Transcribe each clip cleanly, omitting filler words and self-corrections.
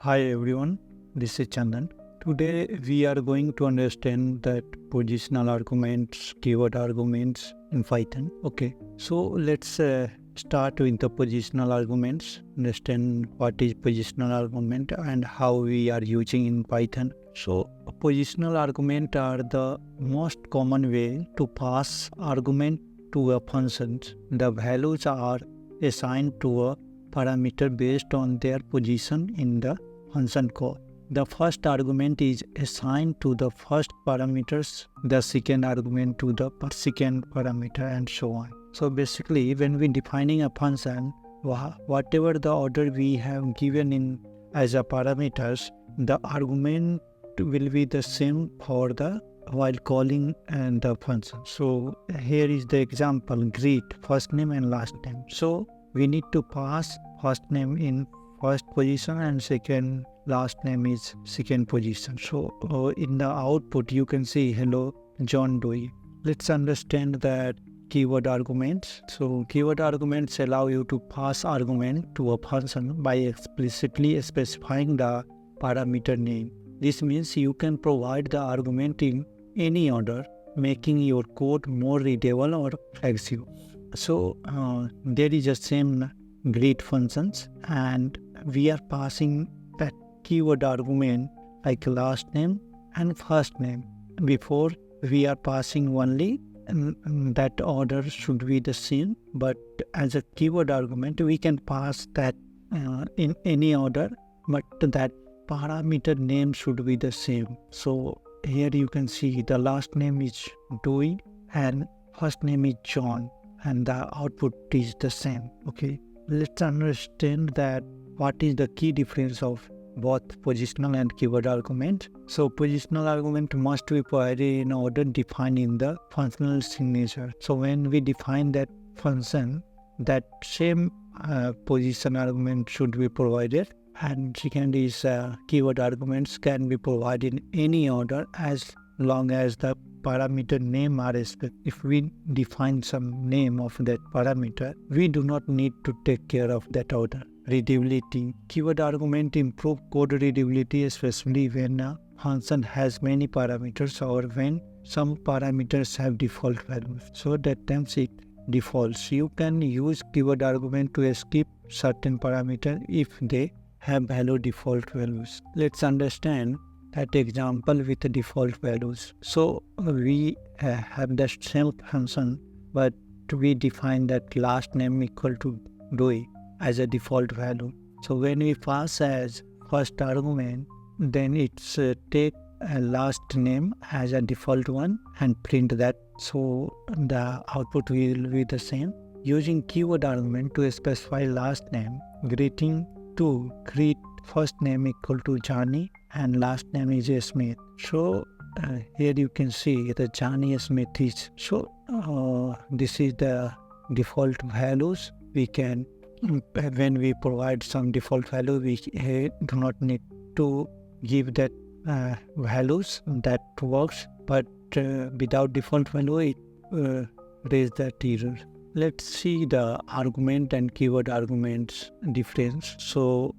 Hi everyone, this is Chandan. Today we are going to understand that positional arguments, keyword arguments in Python. Okay, so let's start with the positional arguments, understand what is positional argument and how we are using in Python. So positional argument are the most common way to pass argument to a function. The values are assigned to a parameter based on their position in the function call. The first argument is assigned to the first parameters, the second argument to the second parameter, and so on. So basically, when we defining a function, whatever the order we have given in as a parameters, the argument will be the same for the while calling and the function. So here is the example: greet, first name and last name. So we need to pass first name in first position and second last name is second position. So in the output you can see hello John Doe. Let's understand that keyword arguments. So keyword arguments allow you to pass argument to a function by explicitly specifying the parameter name. This means you can provide the argument in any order, making your code more readable or flexible. So there is a same greet functions and we are passing that keyword argument like last name and first name. Before we are passing only and that order should be the same, but as a keyword argument we can pass that in any order, but that parameter name should be the same. So here you can see the last name is Dewey and first name is John and the output is the same. Okay, let's understand that what is the key difference of both positional and keyword argument. So positional argument must be provided in order defined in the functional signature. So when we define that function, that same position argument should be provided. And second is keyword arguments can be provided in any order as long as the parameter name are specified. If we define some name of that parameter, we do not need to take care of that order. Readability. Keyword argument improve code readability, especially when a function has many parameters or when some parameters have default values. So that times it defaults. You can use keyword argument to skip certain parameter if they have value default values. Let's understand that example with the default values. So we have the same function, but we define that last name equal to Dewey as a default value. So when we pass as first argument, then it's take a last name as a default one and print that. So the output will be the same. Using keyword argument to specify last name, greeting to greet first name equal to Johnny and last name is Smith. So here you can see the Johnny Smith is. So this is the default values. We can, when we provide some default value, we do not need to give that values. That works, but without default value it raise that error. Let's see the argument and keyword arguments difference. So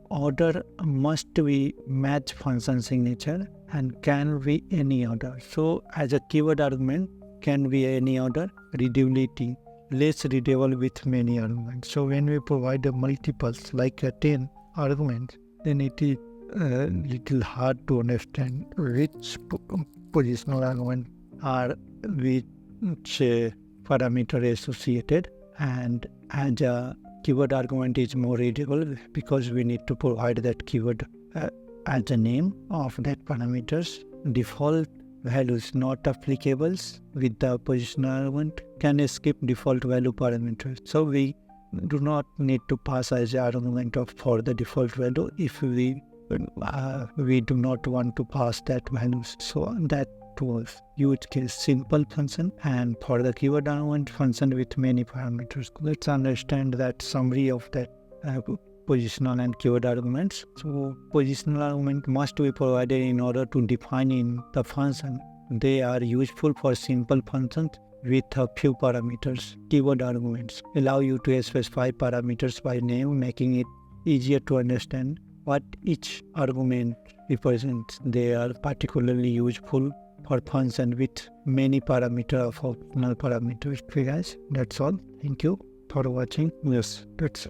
order must be match function signature and can be any order. So as a keyword argument can be any order. Readability, less readable with many arguments. So when we provide the multiples like 10 arguments, then it is little hard to understand which positional argument are which parameter associated, and as a keyword argument is more readable because we need to provide that keyword as a name of that parameters. Default values not applicable with the positional argument can skip default value parameters. So we do not need to pass as argument for the default value if we do not want to pass that values. So that was use case simple function, and for the keyword argument function with many parameters. Let's understand that summary of that positional and keyword arguments. So positional argument must be provided in order to define in the function. They are useful for simple functions with a few parameters. Keyword arguments allow you to specify parameters by name, making it easier to understand what each argument represents. They are particularly useful for function with many parameters of optional parameters. Okay guys, that's all. Thank you for watching. Yes, that's all.